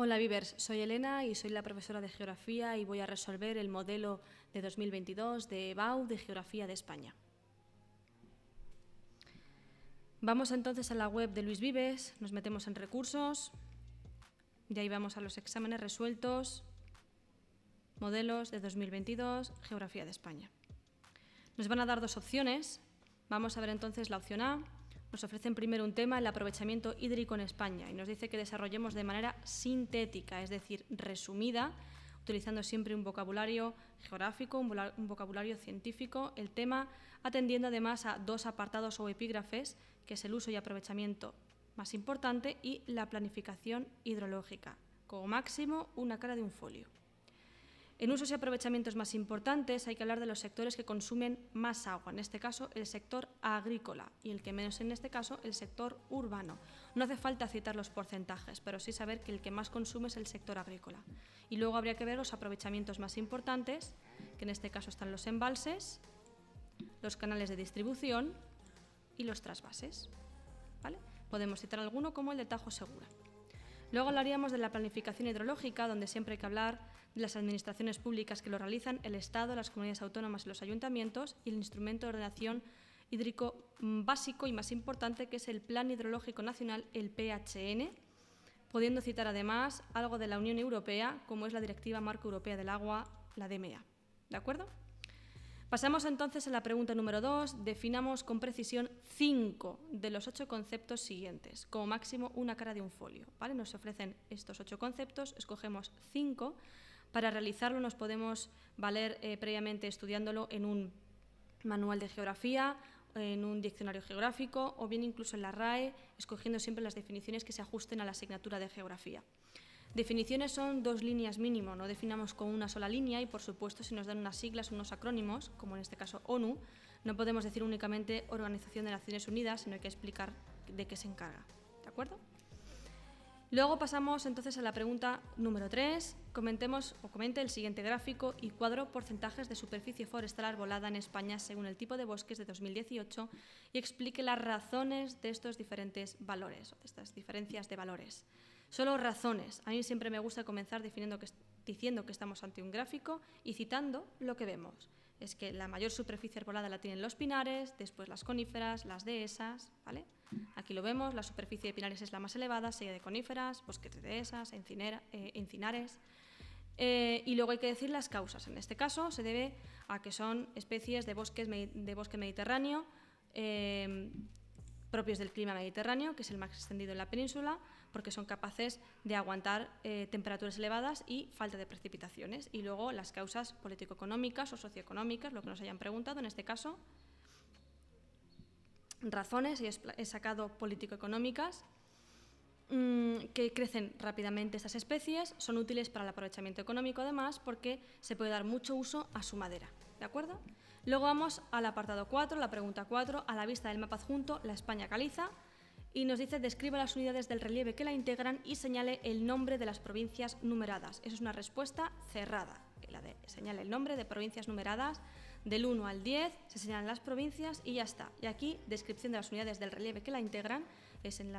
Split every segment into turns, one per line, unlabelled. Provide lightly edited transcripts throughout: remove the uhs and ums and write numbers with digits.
Hola Vivers, soy Elena y soy la profesora de Geografía y voy a resolver el modelo de 2022 de BAU de Geografía de España. Vamos entonces a la web de Luis Vives, nos metemos en recursos, de ahí vamos a los exámenes resueltos, modelos de 2022, Geografía de España. Nos van a dar dos opciones, vamos a ver entonces la opción A. Nos ofrecen primero un tema, el aprovechamiento hídrico en España, y nos dice que desarrollemos de manera sintética, es decir, resumida, utilizando siempre un vocabulario geográfico, un vocabulario científico, el tema, atendiendo además a dos apartados o epígrafes, que es el uso y aprovechamiento más importante y la planificación hidrológica, como máximo una cara de un folio. En usos y aprovechamientos más importantes hay que hablar de los sectores que consumen más agua, en este caso el sector agrícola y el que menos en este caso el sector urbano. No hace falta citar los porcentajes, pero sí saber que el que más consume es el sector agrícola. Y luego habría que ver los aprovechamientos más importantes, que en este caso están los embalses, los canales de distribución y los trasvases, ¿vale? Podemos citar alguno como el de Tajo Segura. Luego hablaríamos de la planificación hidrológica, donde siempre hay que hablar de las administraciones públicas que lo realizan, el Estado, las comunidades autónomas y los ayuntamientos, y el instrumento de ordenación hídrico básico y más importante, que es el Plan Hidrológico Nacional, el PHN, pudiendo citar además algo de la Unión Europea, como es la Directiva Marco Europea del Agua, la DMA. ¿De acuerdo? Pasamos entonces a la pregunta número 2. Definamos con precisión 5 de los 8 conceptos siguientes, como máximo una cara de un folio, ¿vale? Nos ofrecen estos 8 conceptos, escogemos 5. Para realizarlo nos podemos valer previamente estudiándolo en un manual de geografía, en un diccionario geográfico o bien incluso en la RAE, escogiendo siempre las definiciones que se ajusten a la asignatura de geografía. Definiciones son 2 líneas mínimo, no definamos con una sola línea y, por supuesto, si nos dan unas siglas o unos acrónimos, como en este caso ONU, no podemos decir únicamente Organización de Naciones Unidas, sino hay que explicar de qué se encarga. ¿De acuerdo? Luego pasamos entonces a la pregunta número 3. Comente el siguiente gráfico y cuadro porcentajes de superficie forestal arbolada en España según el tipo de bosques de 2018 y explique las razones de estos diferentes valores o de estas diferencias de valores. Solo razones. A mí siempre me gusta comenzar diciendo que estamos ante un gráfico y citando lo que vemos. Es que la mayor superficie arbolada la tienen los pinares, después las coníferas, las dehesas, ¿vale? Aquí lo vemos, la superficie de pinares es la más elevada, seguida de coníferas, bosques de dehesas, encinares. Y luego hay que decir las causas. En este caso se debe a que son especies de bosque mediterráneo, propios del clima mediterráneo, que es el más extendido en la península, porque son capaces de aguantar temperaturas elevadas y falta de precipitaciones. Y luego las causas político-económicas o socioeconómicas, lo que nos hayan preguntado en este caso. Razones, y he sacado político-económicas, que crecen rápidamente estas especies, son útiles para el aprovechamiento económico además porque se puede dar mucho uso a su madera. ¿De acuerdo? Luego vamos al apartado 4, la pregunta 4, a la vista del mapa adjunto, la España caliza, y nos dice describe las unidades del relieve que la integran y señale el nombre de las provincias numeradas. Eso es una respuesta cerrada, la de señale el nombre de provincias numeradas. Del 1 al 10 se señalan las provincias y ya está. Y aquí, descripción de las unidades del relieve que la integran, es en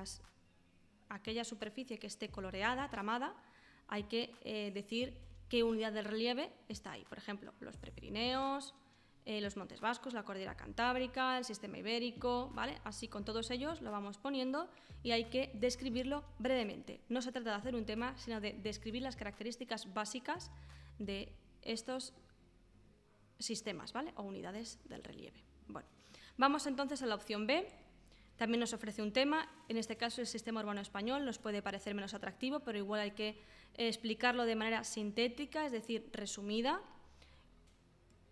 aquella superficie que esté coloreada, tramada, hay que decir qué unidad del relieve está ahí. Por ejemplo, los Prepirineos, los Montes Vascos, la Cordillera Cantábrica, el Sistema Ibérico, ¿vale? Así con todos ellos lo vamos poniendo y hay que describirlo brevemente. No se trata de hacer un tema, sino de describir las características básicas de estos sistemas, ¿vale? O unidades del relieve. Bueno, vamos entonces a la opción B. También nos ofrece un tema, en este caso el sistema urbano español, nos puede parecer menos atractivo, pero igual hay que explicarlo de manera sintética, es decir, resumida,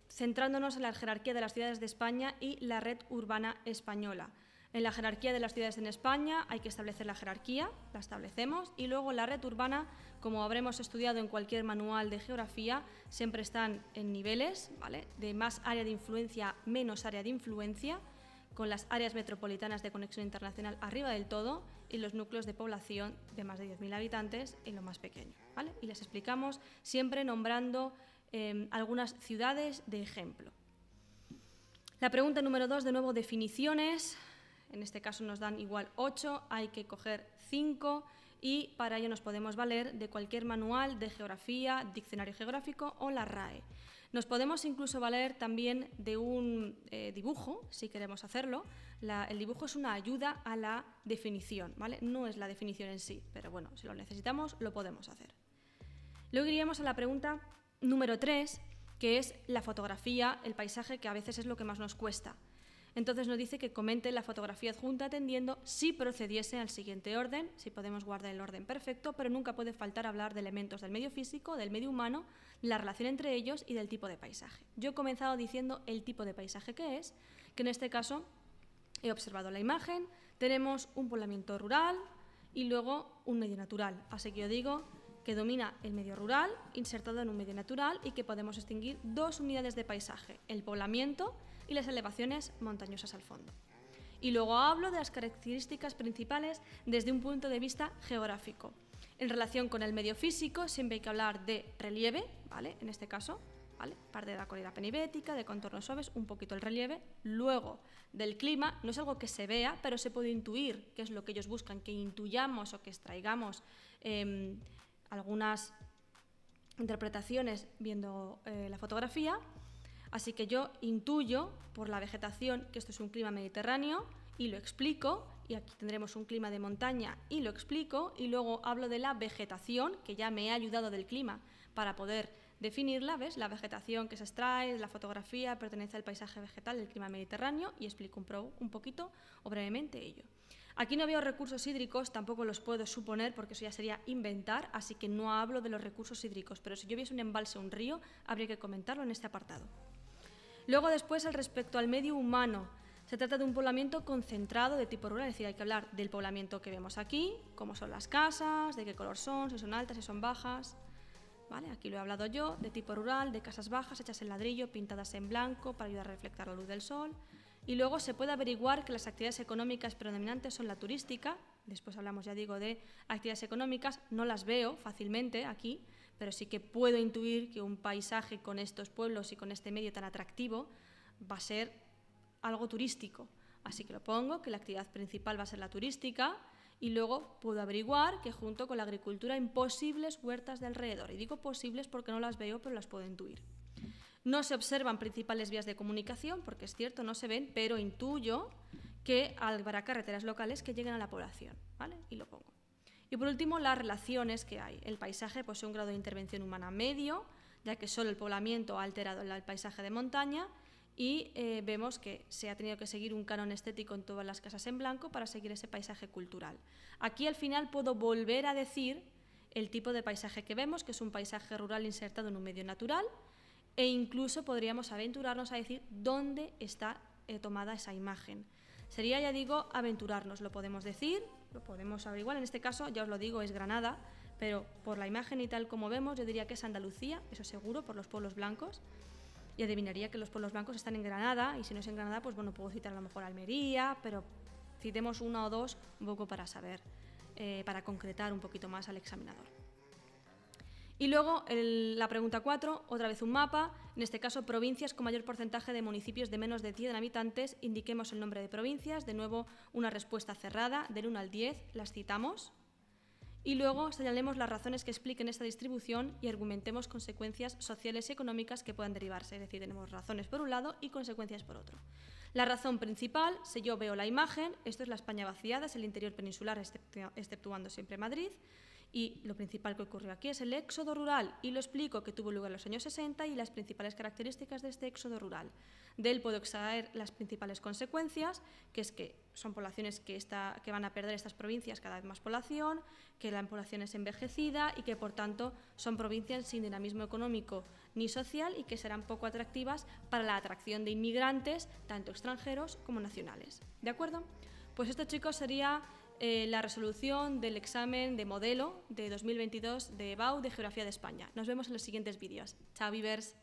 centrándonos en la jerarquía de las ciudades de España y la red urbana española. En la jerarquía de las ciudades en España hay que establecer la jerarquía, la establecemos, y luego la red urbana, como habremos estudiado en cualquier manual de geografía, siempre están en niveles, ¿vale? De más área de influencia, menos área de influencia, con las áreas metropolitanas de conexión internacional arriba del todo y los núcleos de población de más de 10.000 habitantes en lo más pequeño, ¿vale? Y les explicamos siempre nombrando algunas ciudades de ejemplo. La pregunta número 2, de nuevo, definiciones. En este caso nos dan igual 8, hay que coger 5 y para ello nos podemos valer de cualquier manual de geografía, diccionario geográfico o la RAE. Nos podemos incluso valer también de un dibujo, si queremos hacerlo. El dibujo es una ayuda a la definición, ¿vale? No es la definición en sí, pero bueno, si lo necesitamos, lo podemos hacer. Luego iríamos a la pregunta número 3, que es la fotografía, el paisaje, que a veces es lo que más nos cuesta. Entonces nos dice que comente la fotografía adjunta atendiendo si procediese al siguiente orden, si podemos guardar el orden perfecto, pero nunca puede faltar hablar de elementos del medio físico, del medio humano, la relación entre ellos y del tipo de paisaje. Yo he comenzado diciendo el tipo de paisaje que es, que en este caso he observado la imagen, tenemos un poblamiento rural y luego un medio natural, así que yo digo que domina el medio rural insertado en un medio natural y que podemos distinguir dos unidades de paisaje, el poblamiento y las elevaciones montañosas al fondo. Y luego hablo de las características principales desde un punto de vista geográfico. En relación con el medio físico siempre hay que hablar de relieve, ¿vale? En este caso, ¿vale? Parte de la cordillera penibética, de contornos suaves, un poquito el relieve. Luego del clima, no es algo que se vea, pero se puede intuir, que es lo que ellos buscan, que intuyamos o que extraigamos algunas interpretaciones viendo la fotografía. Así que yo intuyo por la vegetación que esto es un clima mediterráneo y lo explico, y aquí tendremos un clima de montaña y lo explico, y luego hablo de la vegetación, que ya me ha ayudado del clima para poder definirla, ¿ves? La vegetación que se extrae de la fotografía pertenece al paisaje vegetal del clima mediterráneo y explico un poquito o brevemente ello. Aquí no veo recursos hídricos, tampoco los puedo suponer porque eso ya sería inventar, así que no hablo de los recursos hídricos, pero si yo viese un embalse o un río, habría que comentarlo en este apartado. Luego después, respecto al medio humano, se trata de un poblamiento concentrado de tipo rural, es decir, hay que hablar del poblamiento que vemos aquí, cómo son las casas, de qué color son, si son altas, si son bajas. ¿Vale? Aquí lo he hablado yo, de tipo rural, de casas bajas, hechas en ladrillo, pintadas en blanco para ayudar a reflectar la luz del sol. Y luego se puede averiguar que las actividades económicas predominantes son la turística. Después hablamos, ya digo, de actividades económicas. No las veo fácilmente aquí, pero sí que puedo intuir que un paisaje con estos pueblos y con este medio tan atractivo va a ser algo turístico. Así que lo pongo, que la actividad principal va a ser la turística, y luego puedo averiguar que junto con la agricultura hay posibles huertas de alrededor. Y digo posibles porque no las veo, pero las puedo intuir. No se observan principales vías de comunicación, porque es cierto, no se ven, pero intuyo que habrá carreteras locales que lleguen a la población, ¿vale? Y lo pongo. Y por último, las relaciones que hay. El paisaje posee un grado de intervención humana medio, ya que solo el poblamiento ha alterado el paisaje de montaña, y vemos que se ha tenido que seguir un canon estético en todas las casas en blanco para seguir ese paisaje cultural. Aquí al final puedo volver a decir el tipo de paisaje que vemos, que es un paisaje rural insertado en un medio natural, e incluso podríamos aventurarnos a decir dónde está tomada esa imagen. Sería, ya digo, aventurarnos, lo podemos decir, lo podemos averiguar, en este caso, ya os lo digo, es Granada, pero por la imagen y tal como vemos, yo diría que es Andalucía, eso seguro, por los pueblos blancos, y adivinaría que los pueblos blancos están en Granada, y si no es en Granada, pues bueno, puedo citar a lo mejor Almería, pero citemos una o dos un poco para saber, para concretar un poquito más al examinador. Y luego la pregunta 4, otra vez un mapa, en este caso provincias con mayor porcentaje de municipios de menos de 100 habitantes, indiquemos el nombre de provincias, de nuevo una respuesta cerrada, del 1 al 10, las citamos. Y luego señalemos las razones que expliquen esta distribución y argumentemos consecuencias sociales y económicas que puedan derivarse, es decir, tenemos razones por un lado y consecuencias por otro. La razón principal, si yo veo la imagen, esto es la España vaciada, es el interior peninsular, exceptuando siempre Madrid, y lo principal que ocurrió aquí es el éxodo rural, y lo explico que tuvo lugar en los años 60 y las principales características de este éxodo rural. De él puedo extraer las principales consecuencias, que es que son poblaciones que van a perder estas provincias cada vez más población, que la población es envejecida y que por tanto son provincias sin dinamismo económico ni social y que serán poco atractivas para la atracción de inmigrantes, tanto extranjeros como nacionales. ¿De acuerdo? Pues esto, chicos, sería la resolución del examen de modelo de 2022 de EBAU de Geografía de España. Nos vemos en los siguientes vídeos. Chao, Vivers.